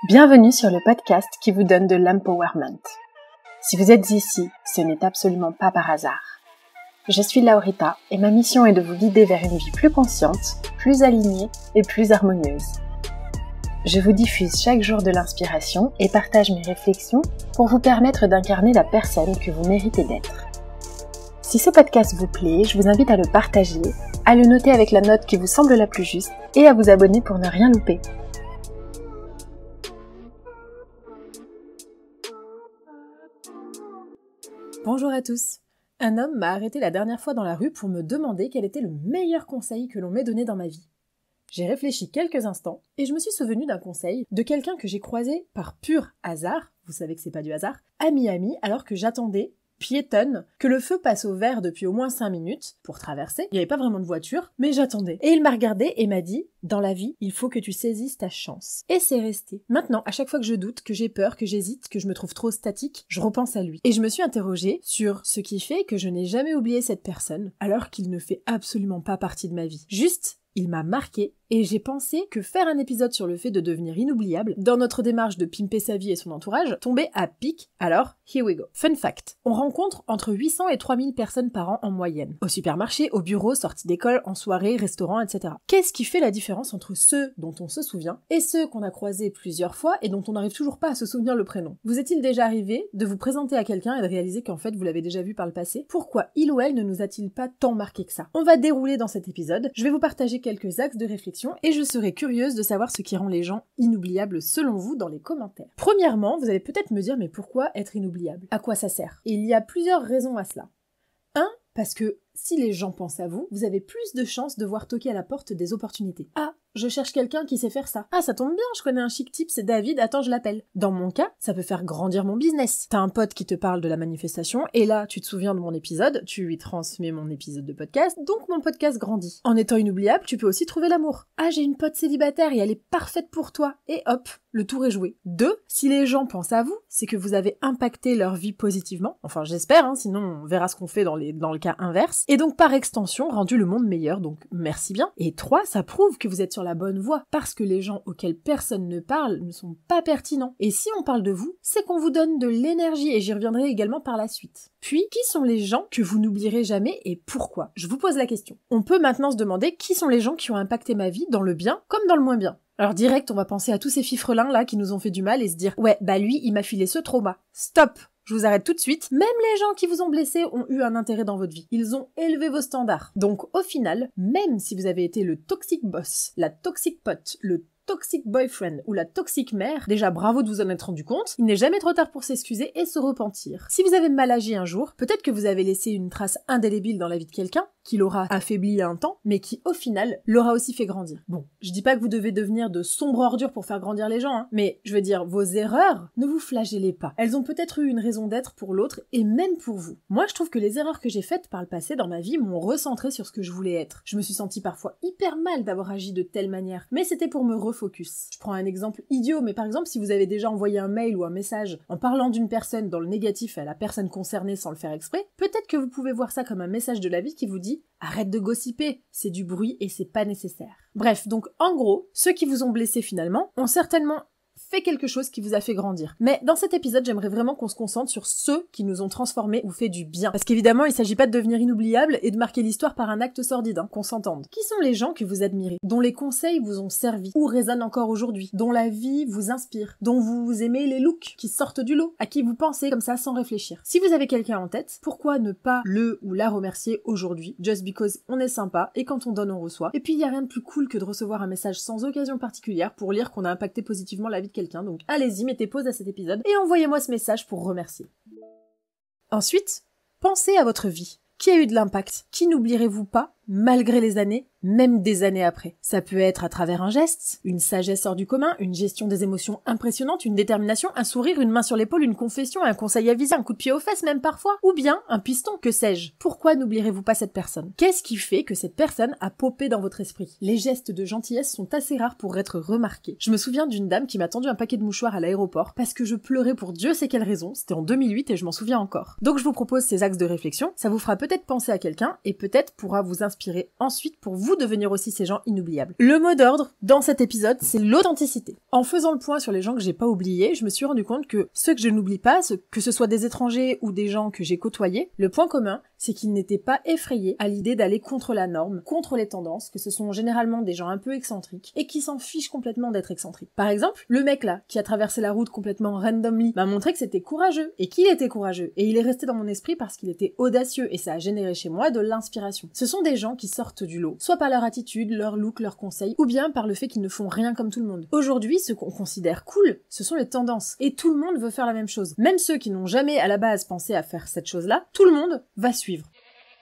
Bienvenue sur le podcast qui vous donne de l'empowerment. Si vous êtes ici, ce n'est absolument pas par hasard. Je suis Laurita et ma mission est de vous guider vers une vie plus consciente, plus alignée et plus harmonieuse. Je vous diffuse chaque jour de l'inspiration et partage mes réflexions pour vous permettre d'incarner la personne que vous méritez d'être. Si ce podcast vous plaît, je vous invite à le partager, à le noter avec la note qui vous semble la plus juste et à vous abonner pour ne rien louper. Bonjour à tous. Un homme m'a arrêté la dernière fois dans la rue pour me demander quel était le meilleur conseil que l'on m'ait donné dans ma vie. J'ai réfléchi quelques instants et je me suis souvenu d'un conseil de quelqu'un que j'ai croisé par pur hasard, vous savez que c'est pas du hasard, à Miami alors que j'attendais, piétonne, que le feu passe au vert depuis au moins 5 minutes pour traverser. Il n'y avait pas vraiment de voiture, mais j'attendais. Et il m'a regardé et m'a dit « Dans la vie, il faut que tu saisisses ta chance. » Et c'est resté. Maintenant, à chaque fois que je doute, que j'ai peur, que j'hésite, que je me trouve trop statique, je repense à lui. Et je me suis interrogée sur ce qui fait que je n'ai jamais oublié cette personne, alors qu'il ne fait absolument pas partie de ma vie. Juste, il m'a marqué et j'ai pensé que faire un épisode sur le fait de devenir inoubliable, dans notre démarche de pimper sa vie et son entourage, tombait à pic, alors here we go. Fun fact, on rencontre entre 800 et 3000 personnes par an en moyenne. Au supermarché, au bureau, sortie d'école, en soirée, restaurant, etc. Qu'est-ce qui fait la différence entre ceux dont on se souvient et ceux qu'on a croisés plusieurs fois et dont on n'arrive toujours pas à se souvenir le prénom? Vous est-il déjà arrivé de vous présenter à quelqu'un et de réaliser qu'en fait vous l'avez déjà vu par le passé? Pourquoi il ou elle ne nous a-t-il pas tant marqué que ça? On va dérouler dans cet épisode, je vais vous partager quelques axes de réflexion et je serais curieuse de savoir ce qui rend les gens inoubliables selon vous dans les commentaires. Premièrement, vous allez peut-être me dire mais pourquoi être inoubliable? À quoi ça sert? Et il y a plusieurs raisons à cela. 1. Parce que si les gens pensent à vous, vous avez plus de chances de voir toquer à la porte des opportunités. Ah, je cherche quelqu'un qui sait faire ça. Ah, ça tombe bien, je connais un chic type, c'est David, attends, je l'appelle. Dans mon cas, ça peut faire grandir mon business. T'as un pote qui te parle de la manifestation, et là, tu te souviens de mon épisode, tu lui transmets mon épisode de podcast, donc mon podcast grandit. En étant inoubliable, tu peux aussi trouver l'amour. Ah, j'ai une pote célibataire et elle est parfaite pour toi. Et hop, le tour est joué. 2. Si les gens pensent à vous, c'est que vous avez impacté leur vie positivement. Enfin, j'espère, sinon on verra ce qu'on fait dans le cas inverse. Et donc, par extension, rendu le monde meilleur, donc merci bien. Et 3, ça prouve que vous êtes sur la bonne voie, parce que les gens auxquels personne ne parle ne sont pas pertinents. Et si on parle de vous, c'est qu'on vous donne de l'énergie, et j'y reviendrai également par la suite. Puis, qui sont les gens que vous n'oublierez jamais et pourquoi? Je vous pose la question. On peut maintenant se demander qui sont les gens qui ont impacté ma vie dans le bien comme dans le moins bien. Alors direct, on va penser à tous ces fifrelins là qui nous ont fait du mal et se dire « Ouais, bah lui, il m'a filé ce trauma. Stop !» Je vous arrête tout de suite. Même les gens qui vous ont blessé ont eu un intérêt dans votre vie. Ils ont élevé vos standards. Donc au final, même si vous avez été le toxic boss, la toxic pote, le toxic boyfriend ou la toxic mère, déjà bravo de vous en être rendu compte, il n'est jamais trop tard pour s'excuser et se repentir. Si vous avez mal agi un jour, peut-être que vous avez laissé une trace indélébile dans la vie de quelqu'un, qui l'aura affaibli un temps, mais qui au final l'aura aussi fait grandir. Bon, je dis pas que vous devez devenir de sombres ordures pour faire grandir les gens, mais je veux dire, vos erreurs, ne vous flagellez pas. Elles ont peut-être eu une raison d'être pour l'autre et même pour vous. Moi, je trouve que les erreurs que j'ai faites par le passé dans ma vie m'ont recentré sur ce que je voulais être. Je me suis sentie parfois hyper mal d'avoir agi de telle manière, mais c'était pour me refocus. Je prends un exemple idiot, mais par exemple, si vous avez déjà envoyé un mail ou un message en parlant d'une personne dans le négatif à la personne concernée sans le faire exprès, peut-être que vous pouvez voir ça comme un message de la vie qui vous dit « Arrête de gossiper, c'est du bruit et c'est pas nécessaire ». Bref, donc en gros, ceux qui vous ont blessé finalement ont certainement fait quelque chose qui vous a fait grandir. Mais dans cet épisode, j'aimerais vraiment qu'on se concentre sur ceux qui nous ont transformés ou fait du bien. Parce qu'évidemment, il s'agit pas de devenir inoubliable et de marquer l'histoire par un acte sordide, qu'on s'entende. Qui sont les gens que vous admirez, dont les conseils vous ont servi, ou résonnent encore aujourd'hui, dont la vie vous inspire, dont vous aimez les looks qui sortent du lot, à qui vous pensez comme ça sans réfléchir. Si vous avez quelqu'un en tête, pourquoi ne pas le ou la remercier aujourd'hui, just because on est sympa et quand on donne on reçoit. Et puis il y a rien de plus cool que de recevoir un message sans occasion particulière pour lire qu'on a impacté positivement la vie de quelqu'un, donc allez-y, mettez pause à cet épisode et envoyez-moi ce message pour remercier. Ensuite, pensez à votre vie. Qui a eu de l'impact? Qui n'oublierez-vous pas, malgré les années, même des années après? Ça peut être à travers un geste, une sagesse hors du commun, une gestion des émotions impressionnante, une détermination, un sourire, une main sur l'épaule, une confession, un conseil avisé, un coup de pied aux fesses même parfois, ou bien un piston, que sais-je. Pourquoi n'oublierez-vous pas cette personne? Qu'est-ce qui fait que cette personne a popé dans votre esprit? Les gestes de gentillesse sont assez rares pour être remarqués. Je me souviens d'une dame qui m'a tendu un paquet de mouchoirs à l'aéroport parce que je pleurais pour Dieu sait quelle raison, c'était en 2008 et je m'en souviens encore. Donc je vous propose ces axes de réflexion, ça vous fera peut-être penser à quelqu'un et peut-être pourra vous inspirer inspirer ensuite pour vous devenir aussi ces gens inoubliables. Le mot d'ordre dans cet épisode, c'est l'authenticité. En faisant le point sur les gens que j'ai pas oubliés, je me suis rendu compte que ceux que je n'oublie pas, que ce soit des étrangers ou des gens que j'ai côtoyés, le point commun, c'est qu'ils n'étaient pas effrayés à l'idée d'aller contre la norme, contre les tendances, que ce sont généralement des gens un peu excentriques et qui s'en fichent complètement d'être excentriques. Par exemple, le mec là, qui a traversé la route complètement randomly, m'a montré que c'était courageux et qu'il était courageux et il est resté dans mon esprit parce qu'il était audacieux et ça a généré chez moi de l'inspiration. Ce sont des gens qui sortent du lot, soit par leur attitude, leur look, leurs conseils, ou bien par le fait qu'ils ne font rien comme tout le monde. Aujourd'hui, ce qu'on considère cool, ce sont les tendances et tout le monde veut faire la même chose. Même ceux qui n'ont jamais à la base pensé à faire cette chose-là, tout le monde va suivre.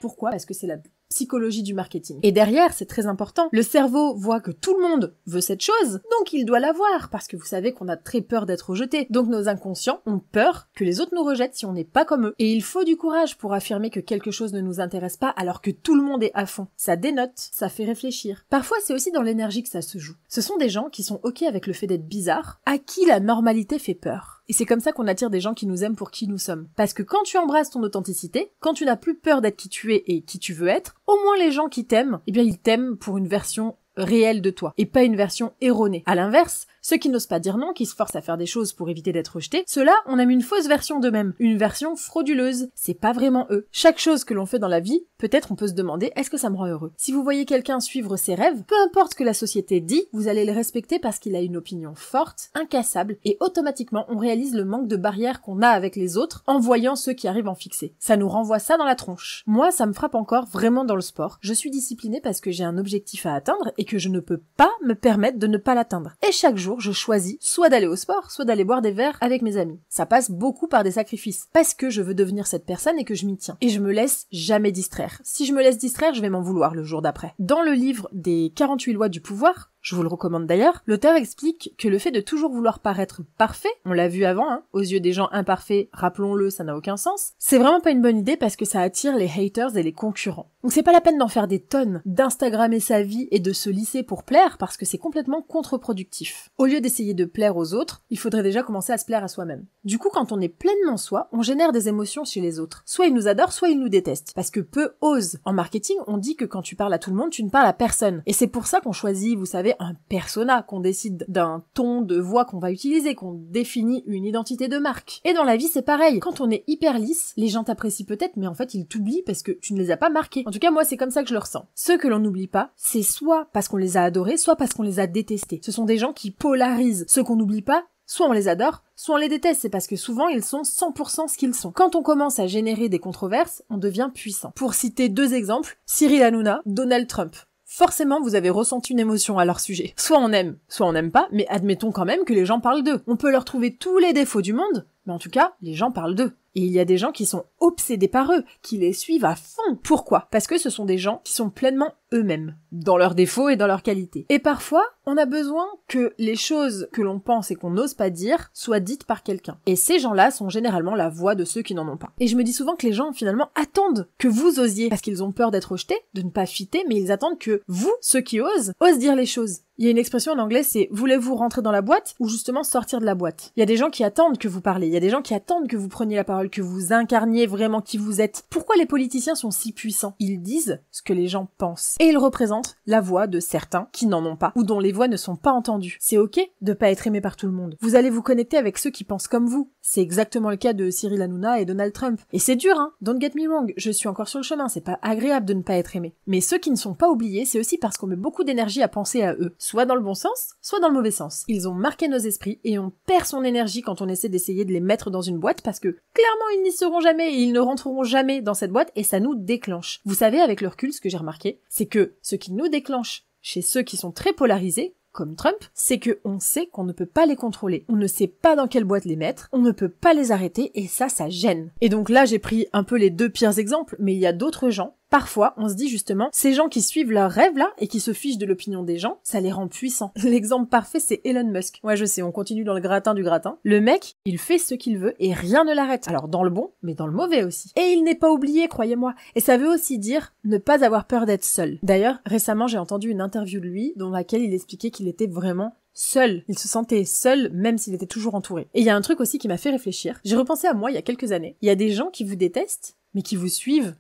Pourquoi ? Parce que c'est la psychologie du marketing. Et derrière, c'est très important, le cerveau voit que tout le monde veut cette chose, donc il doit l'avoir, parce que vous savez qu'on a très peur d'être rejeté. Donc nos inconscients ont peur que les autres nous rejettent si on n'est pas comme eux. Et il faut du courage pour affirmer que quelque chose ne nous intéresse pas alors que tout le monde est à fond. Ça dénote, ça fait réfléchir. Parfois, c'est aussi dans l'énergie que ça se joue. Ce sont des gens qui sont ok avec le fait d'être bizarres, à qui la normalité fait peur. Et c'est comme ça qu'on attire des gens qui nous aiment pour qui nous sommes. Parce que quand tu embrasses ton authenticité, quand tu n'as plus peur d'être qui tu es et qui tu veux être, au moins les gens qui t'aiment, eh bien ils t'aiment pour une version réelle de toi, et pas une version erronée. À l'inverse, ceux qui n'osent pas dire non, qui se forcent à faire des choses pour éviter d'être rejetés, ceux-là, on aime une fausse version d'eux-mêmes, une version frauduleuse. C'est pas vraiment eux. Chaque chose que l'on fait dans la vie, peut-être on peut se demander, est-ce que ça me rend heureux ? Si vous voyez quelqu'un suivre ses rêves, peu importe ce que la société dit, vous allez le respecter parce qu'il a une opinion forte, incassable, et automatiquement on réalise le manque de barrières qu'on a avec les autres en voyant ceux qui arrivent en fixer. Ça nous renvoie ça dans la tronche. Moi, ça me frappe encore vraiment dans le sport. Je suis disciplinée parce que j'ai un objectif à atteindre et que je ne peux pas me permettre de ne pas l'atteindre. Et chaque jour, je choisis soit d'aller au sport, soit d'aller boire des verres avec mes amis. Ça passe beaucoup par des sacrifices, parce que je veux devenir cette personne et que je m'y tiens. Et je me laisse jamais distraire. Si je me laisse distraire, je vais m'en vouloir le jour d'après. Dans le livre des 48 lois du pouvoir, je vous le recommande d'ailleurs, l'auteur explique que le fait de toujours vouloir paraître parfait, on l'a vu avant, aux yeux des gens imparfaits, rappelons-le, ça n'a aucun sens, c'est vraiment pas une bonne idée parce que ça attire les haters et les concurrents. Donc c'est pas la peine d'en faire des tonnes, d'instagrammer sa vie et de se lisser pour plaire parce que c'est complètement contre-productif. Au lieu d'essayer de plaire aux autres, il faudrait déjà commencer à se plaire à soi-même. Du coup, quand on est pleinement soi, on génère des émotions chez les autres. Soit ils nous adorent, soit ils nous détestent. Parce que peu osent. En marketing, on dit que quand tu parles à tout le monde, tu ne parles à personne. Et c'est pour ça qu'on choisit, vous savez, un persona, qu'on décide d'un ton de voix qu'on va utiliser, qu'on définit une identité de marque. Et dans la vie, c'est pareil. Quand on est hyper lisse, les gens t'apprécient peut-être, mais en fait, ils t'oublient parce que tu ne les as pas marqués. En tout cas, moi, c'est comme ça que je le ressens. Ceux que l'on n'oublie pas, c'est soit parce qu'on les a adorés, soit parce qu'on les a détestés. Ce sont des gens qui polarisent. Ceux qu'on n'oublie pas, soit on les adore, soit on les déteste, c'est parce que souvent ils sont 100% ce qu'ils sont. Quand on commence à générer des controverses, on devient puissant. Pour citer 2 exemples, Cyril Hanouna, Donald Trump. Forcément, vous avez ressenti une émotion à leur sujet. Soit on aime, soit on n'aime pas, mais admettons quand même que les gens parlent d'eux. On peut leur trouver tous les défauts du monde, mais en tout cas, les gens parlent d'eux. Et il y a des gens qui sont obsédés par eux, qui les suivent à fond. Pourquoi ? Parce que ce sont des gens qui sont pleinement eux-mêmes, dans leurs défauts et dans leurs qualités. Et parfois, on a besoin que les choses que l'on pense et qu'on n'ose pas dire soient dites par quelqu'un. Et ces gens-là sont généralement la voix de ceux qui n'en ont pas. Et je me dis souvent que les gens, finalement, attendent que vous osiez, parce qu'ils ont peur d'être rejetés, de ne pas fitter, mais ils attendent que vous, ceux qui osent dire les choses. Il y a une expression en anglais, c'est « voulez-vous rentrer dans la boîte ?» ou justement sortir de la boîte. Il y a des gens qui attendent que vous parlez, il y a des gens qui attendent que vous preniez la parole, que vous incarniez vraiment qui vous êtes. Pourquoi les politiciens sont si puissants ? Ils disent ce que les gens pensent. Et ils représentent la voix de certains qui n'en ont pas, ou dont les voix ne sont pas entendues. C'est ok de pas être aimé par tout le monde. Vous allez vous connecter avec ceux qui pensent comme vous. C'est exactement le cas de Cyril Hanouna et Donald Trump. Et c'est dur, don't get me wrong, je suis encore sur le chemin, c'est pas agréable de ne pas être aimé. Mais ceux qui ne sont pas oubliés, c'est aussi parce qu'on met beaucoup d'énergie à penser à eux. Soit dans le bon sens, soit dans le mauvais sens. Ils ont marqué nos esprits et on perd son énergie quand on essaie d'essayer de les mettre dans une boîte parce que clairement ils n'y seront jamais et ils ne rentreront jamais dans cette boîte et ça nous déclenche. Vous savez, avec le recul, ce que j'ai remarqué, c'est que ce qui nous déclenche chez ceux qui sont très polarisés, comme Trump, c'est que on sait qu'on ne peut pas les contrôler. On ne sait pas dans quelle boîte les mettre, on ne peut pas les arrêter et ça gêne. Et donc là, j'ai pris un peu les 2 pires exemples, mais il y a d'autres gens. Parfois, on se dit justement, ces gens qui suivent leurs rêves là et qui se fichent de l'opinion des gens, ça les rend puissants. L'exemple parfait, c'est Elon Musk. Ouais, je sais, on continue dans le gratin du gratin. Le mec, il fait ce qu'il veut et rien ne l'arrête. Alors dans le bon, mais dans le mauvais aussi. Et il n'est pas oublié, croyez-moi. Et ça veut aussi dire ne pas avoir peur d'être seul. D'ailleurs, récemment, j'ai entendu une interview de lui dans laquelle il expliquait qu'il était vraiment seul. Il se sentait seul même s'il était toujours entouré. Et il y a un truc aussi qui m'a fait réfléchir. J'ai repensé à moi il y a quelques années. Il y a des gens qui vous détestent, mais qui vous suivent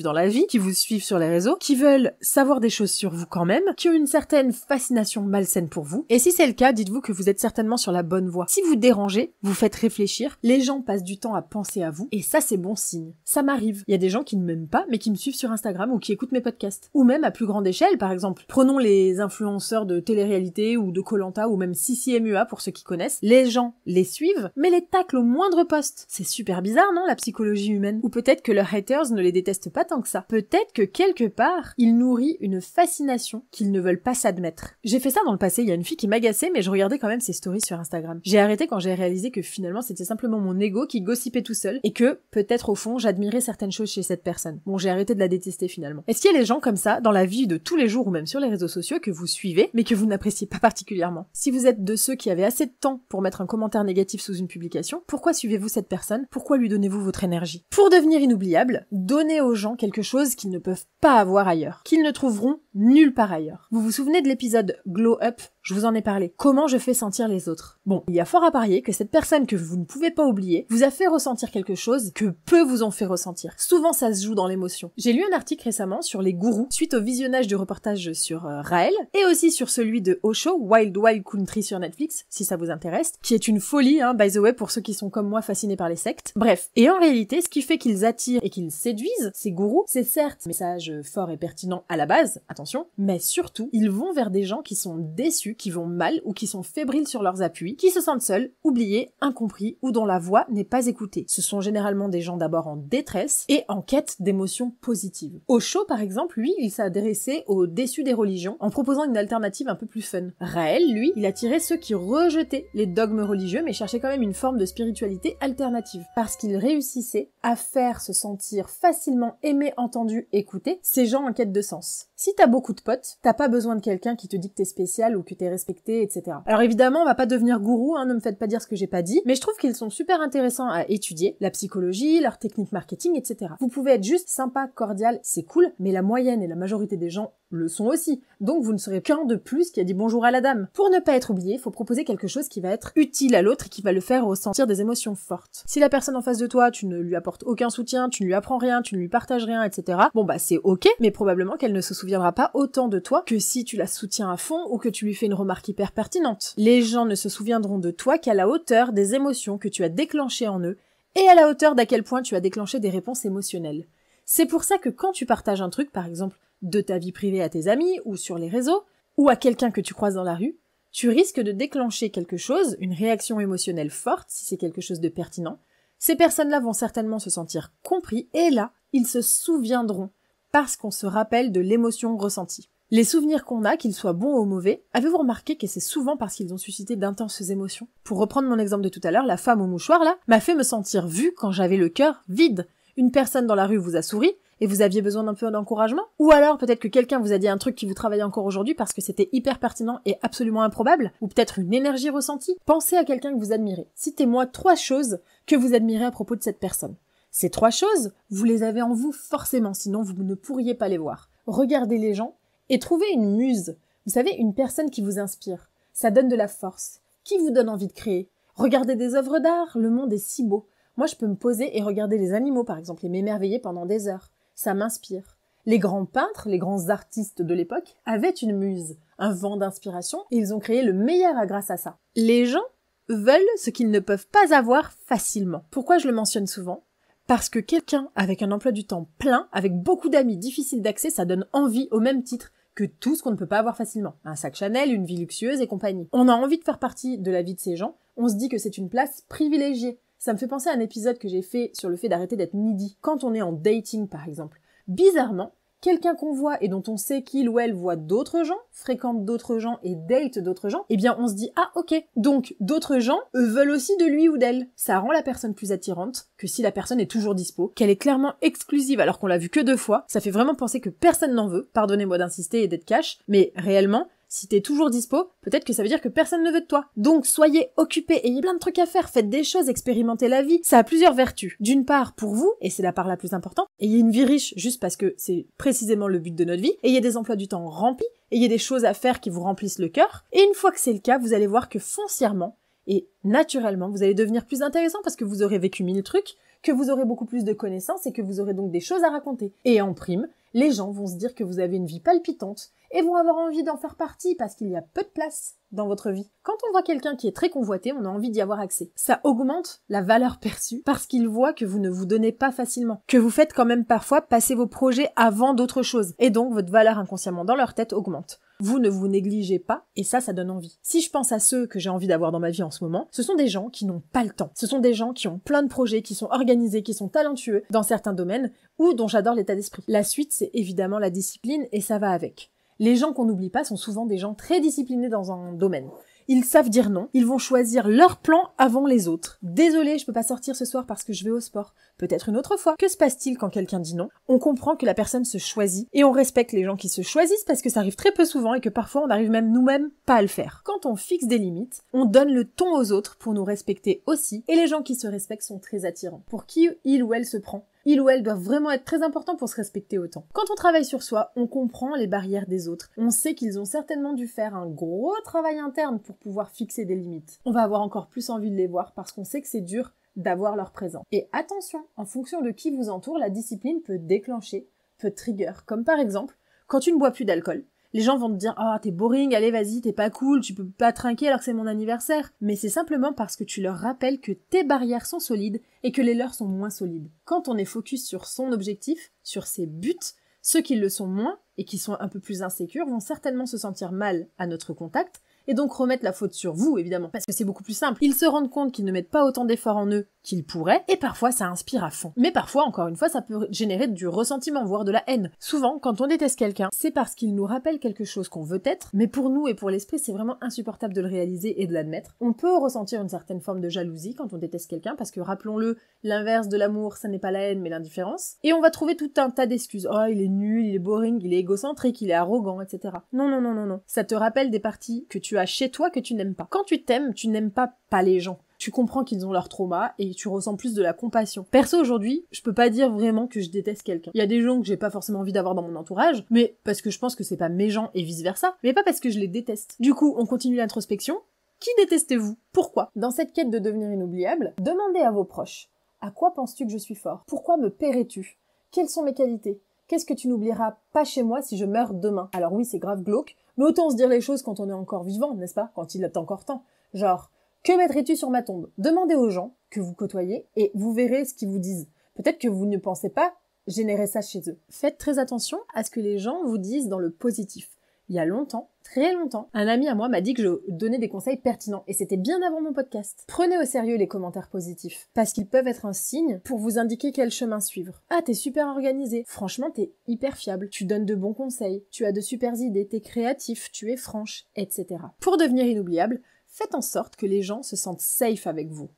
dans la vie, qui vous suivent sur les réseaux, qui veulent savoir des choses sur vous quand même, qui ont une certaine fascination malsaine pour vous. Et si c'est le cas, dites-vous que vous êtes certainement sur la bonne voie. Si vous dérangez, vous faites réfléchir, les gens passent du temps à penser à vous, et ça c'est bon signe. Ça m'arrive. Il y a des gens qui ne m'aiment pas, mais qui me suivent sur Instagram ou qui écoutent mes podcasts. Ou même à plus grande échelle, par exemple. Prenons les influenceurs de télé-réalité ou de Koh-Lanta ou même Sissi MUA pour ceux qui connaissent. Les gens les suivent, mais les taclent au moindre poste. C'est super bizarre, non, la psychologie humaine? Ou peut-être que leurs haters ne les détestent pas tant que ça. Peut-être que quelque part, ils nourrissent une fascination qu'ils ne veulent pas s'admettre. J'ai fait ça dans le passé, il y a une fille qui m'agaçait, mais je regardais quand même ses stories sur Instagram. J'ai arrêté quand j'ai réalisé que finalement c'était simplement mon ego qui gossipait tout seul, et que, peut-être au fond, j'admirais certaines choses chez cette personne. Bon, j'ai arrêté de la détester finalement. Est-ce qu'il y a des gens comme ça, dans la vie de tous les jours ou même sur les réseaux sociaux, que vous suivez, mais que vous n'appréciez pas particulièrement? Si vous êtes de ceux qui avaient assez de temps pour mettre un commentaire négatif sous une publication, pourquoi suivez-vous cette personne? Pourquoi lui donnez-vous votre énergie? Pour devenir inoubliable, donnez aux gens quelque chose qu'ils ne peuvent pas avoir ailleurs, qu'ils ne trouveront nulle part ailleurs. Vous vous souvenez de l'épisode Glow Up? Je vous en ai parlé. Comment je fais sentir les autres? Bon, il y a fort à parier que cette personne que vous ne pouvez pas oublier vous a fait ressentir quelque chose que peu vous ont fait ressentir. Souvent, ça se joue dans l'émotion. J'ai lu un article récemment sur les gourous, suite au visionnage du reportage sur Raël, et aussi sur celui de Osho, Wild Wild Country sur Netflix, si ça vous intéresse, qui est une folie, by the way, pour ceux qui sont comme moi fascinés par les sectes. Bref. Et en réalité, ce qui fait qu'ils attirent et qu'ils séduisent, ces gourous, c'est certes un message fort et pertinent à la base, attention, mais surtout, ils vont vers des gens qui sont déçus, qui vont mal ou qui sont fébriles sur leurs appuis, qui se sentent seuls, oubliés, incompris ou dont la voix n'est pas écoutée. Ce sont généralement des gens d'abord en détresse et en quête d'émotions positives. Osho, par exemple, lui, il s'est adressé aux déçus des religions en proposant une alternative un peu plus fun. Raël, lui, il attirait ceux qui rejetaient les dogmes religieux mais cherchaient quand même une forme de spiritualité alternative parce qu'il réussissait à faire se sentir facilement aimé, entendu, écouté ces gens en quête de sens. Si t'as beaucoup de potes, t'as pas besoin de quelqu'un qui te dit que t'es spécial ou que t'es respecté, etc. Alors évidemment, on va pas devenir gourou, ne me faites pas dire ce que j'ai pas dit, mais je trouve qu'ils sont super intéressants à étudier, la psychologie, leur technique marketing, etc. Vous pouvez être juste sympa, cordial, c'est cool, mais la moyenne et la majorité des gens le sont aussi. Donc vous ne serez qu'un de plus qui a dit bonjour à la dame. Pour ne pas être oublié, il faut proposer quelque chose qui va être utile à l'autre et qui va le faire ressentir des émotions fortes. Si la personne en face de toi, tu ne lui apportes aucun soutien, tu ne lui apprends rien, tu ne lui partages rien, etc. Bon c'est ok, mais probablement qu'elle ne se souviendra pas autant de toi que si tu la soutiens à fond ou que tu lui fais une remarque hyper pertinente. Les gens ne se souviendront de toi qu'à la hauteur des émotions que tu as déclenchées en eux et à la hauteur d'à quel point tu as déclenché des réponses émotionnelles. C'est pour ça que quand tu partages un truc, par exemple, de ta vie privée à tes amis ou sur les réseaux, ou à quelqu'un que tu croises dans la rue, tu risques de déclencher quelque chose, une réaction émotionnelle forte, si c'est quelque chose de pertinent. Ces personnes-là vont certainement se sentir compris, et là, ils se souviendront, parce qu'on se rappelle de l'émotion ressentie. Les souvenirs qu'on a, qu'ils soient bons ou mauvais, avez-vous remarqué que c'est souvent parce qu'ils ont suscité d'intenses émotions? Pour reprendre mon exemple de tout à l'heure, la femme au mouchoir, là, m'a fait me sentir vue quand j'avais le cœur vide. Une personne dans la rue vous a souri, et vous aviez besoin d'un peu d'encouragement? Ou alors peut-être que quelqu'un vous a dit un truc qui vous travaille encore aujourd'hui parce que c'était hyper pertinent et absolument improbable? Ou peut-être une énergie ressentie? Pensez à quelqu'un que vous admirez. Citez-moi 3 choses que vous admirez à propos de cette personne. Ces 3 choses, vous les avez en vous forcément, sinon vous ne pourriez pas les voir. Regardez les gens et trouvez une muse. Vous savez, une personne qui vous inspire. Ça donne de la force. Qui vous donne envie de créer? Regardez des œuvres d'art, le monde est si beau. Moi, je peux me poser et regarder les animaux, par exemple, et m'émerveiller pendant des heures. Ça m'inspire. Les grands peintres, les grands artistes de l'époque avaient une muse, un vent d'inspiration, et ils ont créé le meilleur grâce à ça. Les gens veulent ce qu'ils ne peuvent pas avoir facilement. Pourquoi je le mentionne souvent? Parce que quelqu'un avec un emploi du temps plein, avec beaucoup d'amis difficiles d'accès, ça donne envie au même titre que tout ce qu'on ne peut pas avoir facilement. Un sac Chanel, une vie luxueuse et compagnie. On a envie de faire partie de la vie de ces gens, on se dit que c'est une place privilégiée. Ça me fait penser à un épisode que j'ai fait sur le fait d'arrêter d'être needy. Quand on est en dating, par exemple. Bizarrement, quelqu'un qu'on voit et dont on sait qu'il ou elle voit d'autres gens, fréquente d'autres gens et date d'autres gens, eh bien on se dit « Ah, ok, donc d'autres gens, eux, veulent aussi de lui ou d'elle. » Ça rend la personne plus attirante que si la personne est toujours dispo, qu'elle est clairement exclusive alors qu'on l'a vue que 2 fois. Ça fait vraiment penser que personne n'en veut, pardonnez-moi d'insister et d'être cash, mais réellement, si t'es toujours dispo, peut-être que ça veut dire que personne ne veut de toi. Donc soyez occupés, ayez plein de trucs à faire, faites des choses, expérimentez la vie. Ça a plusieurs vertus. D'une part, pour vous, et c'est la part la plus importante, ayez une vie riche juste parce que c'est précisément le but de notre vie, ayez des emplois du temps remplis, ayez des choses à faire qui vous remplissent le cœur, et une fois que c'est le cas, vous allez voir que foncièrement, Et naturellement, vous allez devenir plus intéressant parce que vous aurez vécu 1000 trucs, que vous aurez beaucoup plus de connaissances et que vous aurez donc des choses à raconter. Et en prime, les gens vont se dire que vous avez une vie palpitante et vont avoir envie d'en faire partie parce qu'il y a peu de place dans votre vie. Quand on voit quelqu'un qui est très convoité, on a envie d'y avoir accès. Ça augmente la valeur perçue parce qu'il voit que vous ne vous donnez pas facilement, que vous faites quand même parfois passer vos projets avant d'autres choses. Et donc, votre valeur inconsciemment dans leur tête augmente. Vous ne vous négligez pas, et ça donne envie. Si je pense à ceux que j'ai envie d'avoir dans ma vie en ce moment, ce sont des gens qui n'ont pas le temps. Ce sont des gens qui ont plein de projets, qui sont organisés, qui sont talentueux dans certains domaines, ou dont j'adore l'état d'esprit. La suite, c'est évidemment la discipline, et ça va avec. Les gens qu'on n'oublie pas sont souvent des gens très disciplinés dans un domaine. Ils savent dire non, ils vont choisir leur plan avant les autres. Désolé, je peux pas sortir ce soir parce que je vais au sport. Peut-être une autre fois. Que se passe-t-il quand quelqu'un dit non? On comprend que la personne se choisit et on respecte les gens qui se choisissent parce que ça arrive très peu souvent et que parfois on n'arrive même nous-mêmes pas à le faire. Quand on fixe des limites, on donne le ton aux autres pour nous respecter aussi et les gens qui se respectent sont très attirants. Pour qui il ou elle se prend? Il ou elle doit vraiment être très important pour se respecter autant. Quand on travaille sur soi, on comprend les barrières des autres. On sait qu'ils ont certainement dû faire un gros travail interne pour pouvoir fixer des limites. On va avoir encore plus envie de les voir parce qu'on sait que c'est dur d'avoir leur présent. Et attention, en fonction de qui vous entoure, la discipline peut déclencher, peut trigger. Comme par exemple, quand tu ne bois plus d'alcool, les gens vont te dire « Ah, t'es boring, allez, vas-y, t'es pas cool, tu peux pas trinquer alors que c'est mon anniversaire. » Mais c'est simplement parce que tu leur rappelles que tes barrières sont solides et que les leurs sont moins solides. Quand on est focus sur son objectif, sur ses buts, ceux qui le sont moins et qui sont un peu plus insécures vont certainement se sentir mal à notre contact et donc remettre la faute sur vous, évidemment, parce que c'est beaucoup plus simple. Ils se rendent compte qu'ils ne mettent pas autant d'efforts en eux qu'ils pourraient, et parfois ça inspire à fond. Mais parfois, encore une fois, ça peut générer du ressentiment, voire de la haine. Souvent, quand on déteste quelqu'un, c'est parce qu'il nous rappelle quelque chose qu'on veut être, mais pour nous et pour l'esprit, c'est vraiment insupportable de le réaliser et de l'admettre. On peut ressentir une certaine forme de jalousie quand on déteste quelqu'un, parce que rappelons-le, l'inverse de l'amour, ça n'est pas la haine, mais l'indifférence. Et on va trouver tout un tas d'excuses. Oh, il est nul, il est boring, il est égocentrique, il est arrogant, etc. Non, non, non, non, non. Ça te rappelle des parties que tu as chez toi que tu n'aimes pas. Quand tu t'aimes, tu n'aimes pas les gens. Tu comprends qu'ils ont leur trauma et tu ressens plus de la compassion. Perso, aujourd'hui, je peux pas dire vraiment que je déteste quelqu'un. Il y a des gens que j'ai pas forcément envie d'avoir dans mon entourage, mais parce que je pense que c'est pas mes gens et vice versa, mais pas parce que je les déteste. Du coup, on continue l'introspection. Qui détestez-vous? Pourquoi? Dans cette quête de devenir inoubliable, demandez à vos proches. À quoi penses-tu que je suis fort? Pourquoi me paierais-tu? Quelles sont mes qualités? Qu'est-ce que tu n'oublieras pas chez moi si je meurs demain? Alors oui, c'est grave glauque, mais autant se dire les choses quand on est encore vivant, n'est-ce pas? Quand il est encore temps. Genre, que mettrais-tu sur ma tombe? Demandez aux gens que vous côtoyez et vous verrez ce qu'ils vous disent. Peut-être que vous ne pensez pas générer ça chez eux. Faites très attention à ce que les gens vous disent dans le positif. Il y a longtemps, très longtemps, un ami à moi m'a dit que je donnais des conseils pertinents, et c'était bien avant mon podcast. Prenez au sérieux les commentaires positifs, parce qu'ils peuvent être un signe pour vous indiquer quel chemin suivre. Ah, t'es super organisé, franchement t'es hyper fiable, tu donnes de bons conseils, tu as de super idées, t'es créatif, tu es franche, etc. Pour devenir inoubliable, faites en sorte que les gens se sentent safe avec vous.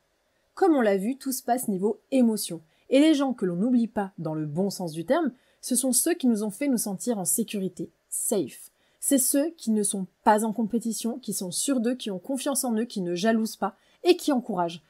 Comme on l'a vu, tout se passe niveau émotion, et les gens que l'on n'oublie pas dans le bon sens du terme, ce sont ceux qui nous ont fait nous sentir en sécurité, safe. C'est ceux qui ne sont pas en compétition, qui sont sûrs d'eux, qui ont confiance en eux, qui ne jalousent pas et qui encouragent.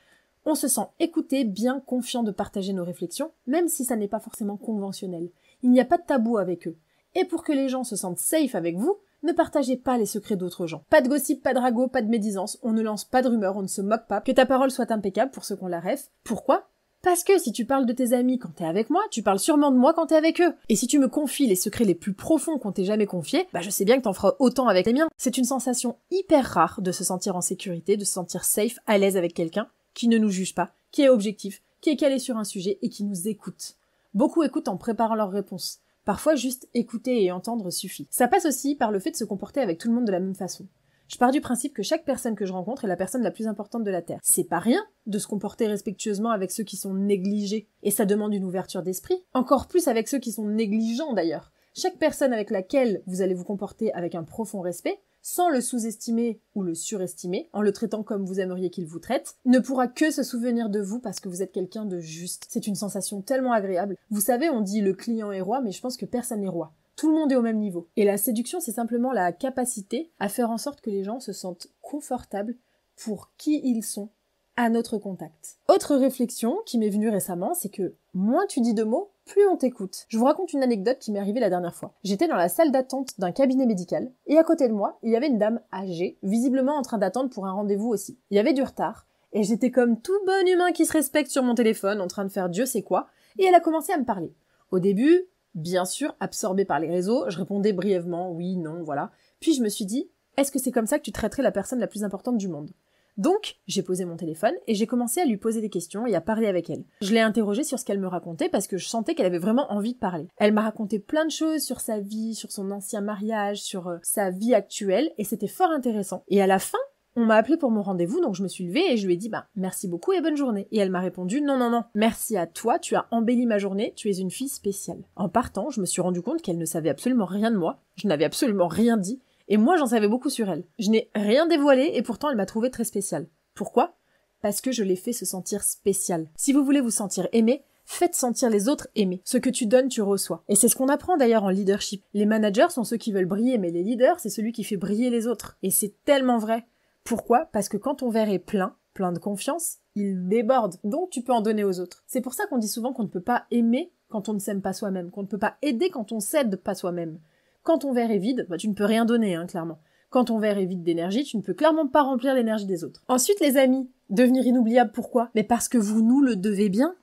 On se sent écouté, bien confiant de partager nos réflexions, même si ça n'est pas forcément conventionnel. Il n'y a pas de tabou avec eux. Et pour que les gens se sentent safe avec vous, ne partagez pas les secrets d'autres gens. Pas de gossip, pas de ragot, pas de médisance, on ne lance pas de rumeurs, on ne se moque pas. Que ta parole soit impeccable pour ceux qu'on la ref. Pourquoi ? Parce que si tu parles de tes amis quand t'es avec moi, tu parles sûrement de moi quand t'es avec eux. Et si tu me confies les secrets les plus profonds qu'on t'ait jamais confiés, bah je sais bien que t'en feras autant avec les miens. C'est une sensation hyper rare de se sentir en sécurité, de se sentir safe, à l'aise avec quelqu'un qui ne nous juge pas, qui est objectif, qui est calé sur un sujet et qui nous écoute. Beaucoup écoutent en préparant leurs réponses. Parfois, juste écouter et entendre suffit. Ça passe aussi par le fait de se comporter avec tout le monde de la même façon. Je pars du principe que chaque personne que je rencontre est la personne la plus importante de la Terre. C'est pas rien de se comporter respectueusement avec ceux qui sont négligés. Et ça demande une ouverture d'esprit. Encore plus avec ceux qui sont négligents d'ailleurs. Chaque personne avec laquelle vous allez vous comporter avec un profond respect, sans le sous-estimer ou le surestimer, en le traitant comme vous aimeriez qu'il vous traite, ne pourra que se souvenir de vous parce que vous êtes quelqu'un de juste. C'est une sensation tellement agréable. Vous savez, on dit le client est roi, mais je pense que personne n'est roi. Tout le monde est au même niveau. Et la séduction, c'est simplement la capacité à faire en sorte que les gens se sentent confortables pour qui ils sont à notre contact. Autre réflexion qui m'est venue récemment, c'est que moins tu dis de mots, plus on t'écoute. Je vous raconte une anecdote qui m'est arrivée la dernière fois. J'étais dans la salle d'attente d'un cabinet médical, et à côté de moi, il y avait une dame âgée, visiblement en train d'attendre pour un rendez-vous aussi. Il y avait du retard, et j'étais comme tout bon humain qui se respecte sur mon téléphone, en train de faire Dieu sait quoi, et elle a commencé à me parler. Au début, bien sûr, absorbée par les réseaux, je répondais brièvement, oui, non, voilà. Puis je me suis dit, est-ce que c'est comme ça que tu traiterais la personne la plus importante du monde ? Donc, j'ai posé mon téléphone et j'ai commencé à lui poser des questions et à parler avec elle. Je l'ai interrogée sur ce qu'elle me racontait parce que je sentais qu'elle avait vraiment envie de parler. Elle m'a raconté plein de choses sur sa vie, sur son ancien mariage, sur sa vie actuelle et c'était fort intéressant. Et à la fin, on m'a appelé pour mon rendez-vous, donc je me suis levée et je lui ai dit merci beaucoup et bonne journée. Et elle m'a répondu non, merci à toi, tu as embelli ma journée, tu es une fille spéciale. En partant, je me suis rendu compte qu'elle ne savait absolument rien de moi, je n'avais absolument rien dit. Et moi, j'en savais beaucoup sur elle. Je n'ai rien dévoilé et pourtant, elle m'a trouvée très spéciale. Pourquoi ? Parce que je l'ai fait se sentir spéciale. Si vous voulez vous sentir aimé, faites sentir les autres aimés. Ce que tu donnes, tu reçois. Et c'est ce qu'on apprend d'ailleurs en leadership. Les managers sont ceux qui veulent briller, mais les leaders, c'est celui qui fait briller les autres. Et c'est tellement vrai. Pourquoi ? Parce que quand ton verre est plein de confiance, il déborde. Donc tu peux en donner aux autres. C'est pour ça qu'on dit souvent qu'on ne peut pas aimer quand on ne s'aime pas soi-même, qu'on ne peut pas aider quand on s'aide pas soi-même. Quand ton verre est vide, tu ne peux rien donner, clairement. Quand ton verre est vide d'énergie, tu ne peux clairement pas remplir l'énergie des autres. Ensuite, les amis, devenir inoubliable, pourquoi ? Mais parce que vous nous le devez bien.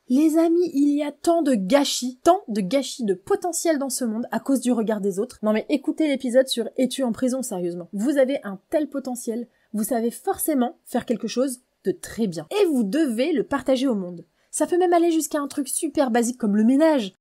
Les amis, il y a tant de gâchis de potentiel dans ce monde à cause du regard des autres. Non mais écoutez l'épisode sur « Es-tu en prison ?» sérieusement. Vous avez un tel potentiel, vous savez forcément faire quelque chose de très bien. Et vous devez le partager au monde. Ça peut même aller jusqu'à un truc super basique comme le ménage.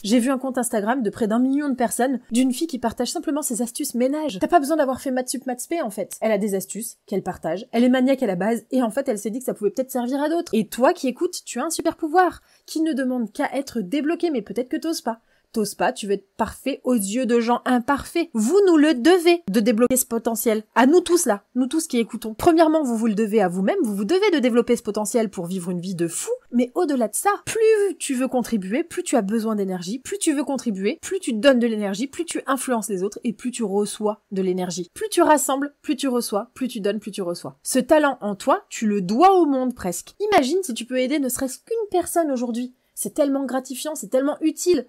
J'ai vu un compte Instagram de près d'1 million de personnes d'une fille qui partage simplement ses astuces ménage. T'as pas besoin d'avoir fait maths sup maths spé en fait. Elle a des astuces qu'elle partage, elle est maniaque à la base et en fait elle s'est dit que ça pouvait peut-être servir à d'autres. Et toi qui écoutes, tu as un super pouvoir qui ne demande qu'à être débloqué mais peut-être que t'oses pas. T'oses pas, tu veux être parfait aux yeux de gens imparfaits. Vous nous le devez de débloquer ce potentiel. À nous tous là, nous tous qui écoutons. Premièrement, vous le devez à vous-même, vous vous devez de développer ce potentiel pour vivre une vie de fou. Mais au-delà de ça, plus tu veux contribuer, plus tu as besoin d'énergie, plus tu veux contribuer, plus tu donnes de l'énergie, plus tu influences les autres et plus tu reçois de l'énergie. Plus tu rassembles, plus tu reçois, plus tu donnes, plus tu reçois. Ce talent en toi, tu le dois au monde presque. Imagine si tu peux aider ne serait-ce qu'une personne aujourd'hui. C'est tellement gratifiant, c'est tellement utile.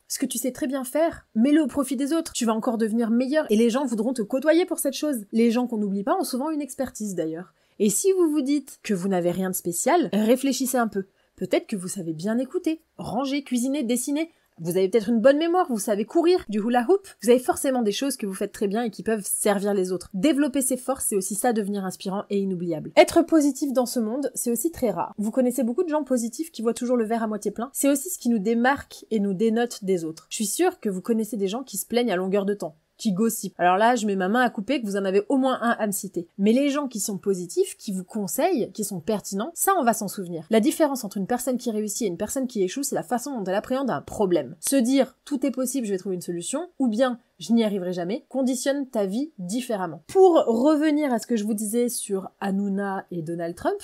Ce que tu sais très bien faire, mets-le au profit des autres. Tu vas encore devenir meilleur et les gens voudront te côtoyer pour cette chose. Les gens qu'on n'oublie pas ont souvent une expertise d'ailleurs. Et si vous vous dites que vous n'avez rien de spécial, réfléchissez un peu. Peut-être que vous savez bien écouter, ranger, cuisiner, dessiner. Vous avez peut-être une bonne mémoire, vous savez courir, du hula hoop. Vous avez forcément des choses que vous faites très bien et qui peuvent servir les autres. Développer ses forces, c'est aussi ça, devenir inspirant et inoubliable. Être positif dans ce monde, c'est aussi très rare. Vous connaissez beaucoup de gens positifs qui voient toujours le verre à moitié plein. C'est aussi ce qui nous démarque et nous dénote des autres. Je suis sûre que vous connaissez des gens qui se plaignent à longueur de temps, qui gossipent. Alors là, je mets ma main à couper que vous en avez au moins un à me citer. Mais les gens qui sont positifs, qui vous conseillent, qui sont pertinents, ça on va s'en souvenir. La différence entre une personne qui réussit et une personne qui échoue, c'est la façon dont elle appréhende un problème. Se dire « tout est possible, je vais trouver une solution » ou bien « je n'y arriverai jamais » conditionne ta vie différemment. Pour revenir à ce que je vous disais sur Hanouna et Donald Trump,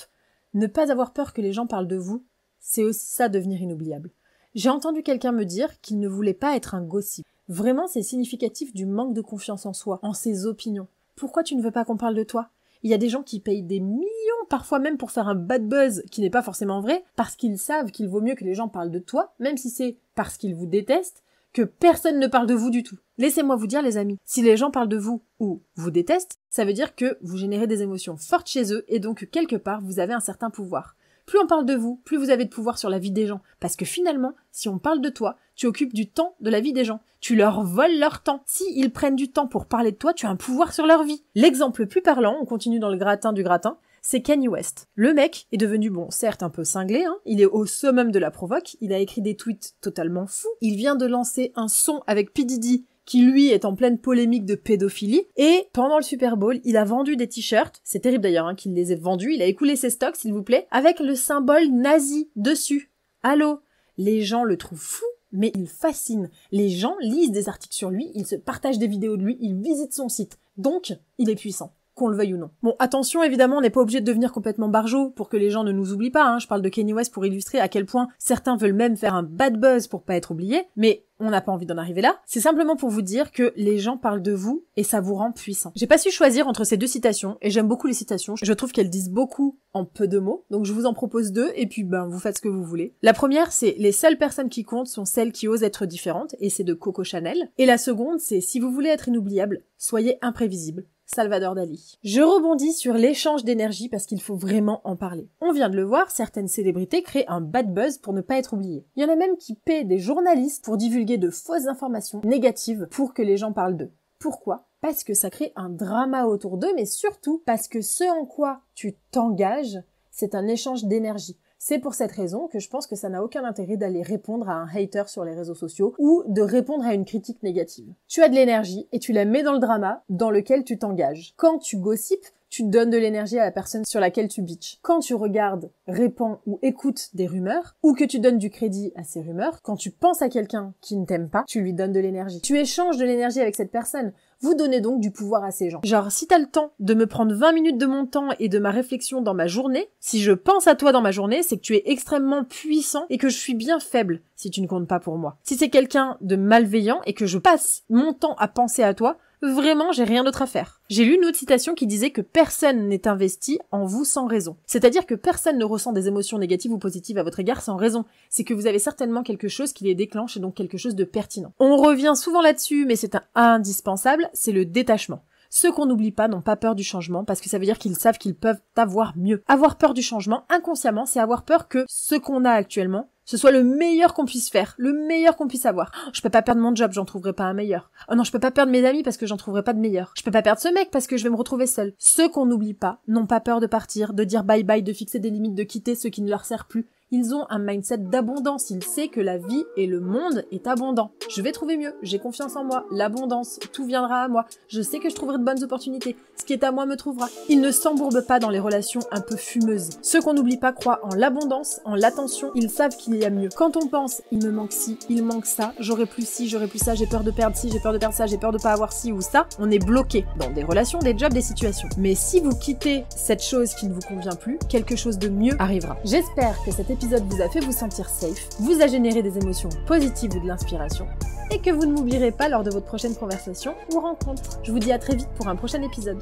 ne pas avoir peur que les gens parlent de vous, c'est aussi ça devenir inoubliable. J'ai entendu quelqu'un me dire qu'il ne voulait pas être un gossip. Vraiment, c'est significatif du manque de confiance en soi, en ses opinions. Pourquoi tu ne veux pas qu'on parle de toi ? Il y a des gens qui payent des millions, parfois même pour faire un bad buzz qui n'est pas forcément vrai, parce qu'ils savent qu'il vaut mieux que les gens parlent de toi, même si c'est parce qu'ils vous détestent, que personne ne parle de vous du tout. Laissez-moi vous dire les amis, si les gens parlent de vous ou vous détestent, ça veut dire que vous générez des émotions fortes chez eux et donc quelque part vous avez un certain pouvoir. Plus on parle de vous, plus vous avez de pouvoir sur la vie des gens. Parce que finalement, si on parle de toi, tu occupes du temps de la vie des gens. Tu leur voles leur temps. Si ils prennent du temps pour parler de toi, tu as un pouvoir sur leur vie. L'exemple le plus parlant, on continue dans le gratin du gratin, c'est Kanye West. Le mec est devenu, certes un peu cinglé, il est au summum de la provoque, il a écrit des tweets totalement fous, il vient de lancer un son avec P. Diddy, qui lui est en pleine polémique de pédophilie, et pendant le Super Bowl, il a vendu des t-shirts, c'est terrible d'ailleurs qu'il les ait vendus, il a écoulé ses stocks s'il vous plaît, avec le symbole nazi dessus. Allô ? Les gens le trouvent fou, mais il fascine. Les gens lisent des articles sur lui, ils se partagent des vidéos de lui, ils visitent son site. Donc, il est puissant. qu'on le veuille ou non. Bon, attention, évidemment, on n'est pas obligé de devenir complètement barjot pour que les gens ne nous oublient pas, hein. Je parle de Kanye West pour illustrer à quel point certains veulent même faire un bad buzz pour pas être oubliés, mais on n'a pas envie d'en arriver là. C'est simplement pour vous dire que les gens parlent de vous et ça vous rend puissant. J'ai pas su choisir entre ces deux citations, et j'aime beaucoup les citations. Je trouve qu'elles disent beaucoup en peu de mots, donc je vous en propose deux, et puis vous faites ce que vous voulez. La première, c'est « Les seules personnes qui comptent sont celles qui osent être différentes », et c'est de Coco Chanel. Et la seconde, c'est « Si vous voulez être inoubliable, soyez imprévisible ». Salvador Dali. Je rebondis sur l'échange d'énergie parce qu'il faut vraiment en parler. On vient de le voir, certaines célébrités créent un bad buzz pour ne pas être oubliées. Il y en a même qui paient des journalistes pour divulguer de fausses informations négatives pour que les gens parlent d'eux. Pourquoi ? Parce que ça crée un drama autour d'eux, mais surtout parce que ce en quoi tu t'engages, c'est un échange d'énergie. C'est pour cette raison que je pense que ça n'a aucun intérêt d'aller répondre à un hater sur les réseaux sociaux ou de répondre à une critique négative. Tu as de l'énergie et tu la mets dans le drama dans lequel tu t'engages. Quand tu gossipes, tu donnes de l'énergie à la personne sur laquelle tu bitches. Quand tu regardes, réponds ou écoutes des rumeurs, ou que tu donnes du crédit à ces rumeurs, quand tu penses à quelqu'un qui ne t'aime pas, tu lui donnes de l'énergie. Tu échanges de l'énergie avec cette personne. Vous donnez donc du pouvoir à ces gens. Genre, si t'as le temps de me prendre 20 minutes de mon temps et de ma réflexion dans ma journée, si je pense à toi dans ma journée, c'est que tu es extrêmement puissant et que je suis bien faible si tu ne comptes pas pour moi. Si c'est quelqu'un de malveillant et que je passe mon temps à penser à toi, vraiment, j'ai rien d'autre à faire. J'ai lu une autre citation qui disait que personne n'est investi en vous sans raison. C'est-à-dire que personne ne ressent des émotions négatives ou positives à votre égard sans raison. C'est que vous avez certainement quelque chose qui les déclenche et donc quelque chose de pertinent. On revient souvent là-dessus, mais c'est indispensable, c'est le détachement. Ceux qu'on n'oublie pas n'ont pas peur du changement parce que ça veut dire qu'ils savent qu'ils peuvent avoir mieux. Avoir peur du changement, inconsciemment, c'est avoir peur que ce qu'on a actuellement, ce soit le meilleur qu'on puisse faire, le meilleur qu'on puisse avoir. Oh, je peux pas perdre mon job, j'en trouverai pas un meilleur. Oh non, je peux pas perdre mes amis parce que j'en trouverai pas de meilleur. Je peux pas perdre ce mec parce que je vais me retrouver seule. Ceux qu'on n'oublie pas n'ont pas peur de partir, de dire bye bye, de fixer des limites, de quitter ceux qui ne leur servent plus. Ils ont un mindset d'abondance, ils savent que la vie et le monde est abondant. Je vais trouver mieux, j'ai confiance en moi, l'abondance, tout viendra à moi. Je sais que je trouverai de bonnes opportunités, ce qui est à moi me trouvera. Ils ne s'embourbent pas dans les relations un peu fumeuses. Ceux qu'on n'oublie pas croient en l'abondance, en l'attention, ils savent qu'il y a mieux. Quand on pense, il me manque ci, il manque ça, j'aurai plus ci, j'aurai plus ça, j'ai peur de perdre ci, j'ai peur de perdre ça, j'ai peur de pas avoir ci ou ça, on est bloqué dans des relations, des jobs, des situations. Mais si vous quittez cette chose qui ne vous convient plus, quelque chose de mieux arrivera. J'espère que cet épisode vous a fait vous sentir safe, vous a généré des émotions positives ou de l'inspiration, et que vous ne m'oublierez pas lors de votre prochaine conversation ou rencontre. Je vous dis à très vite pour un prochain épisode.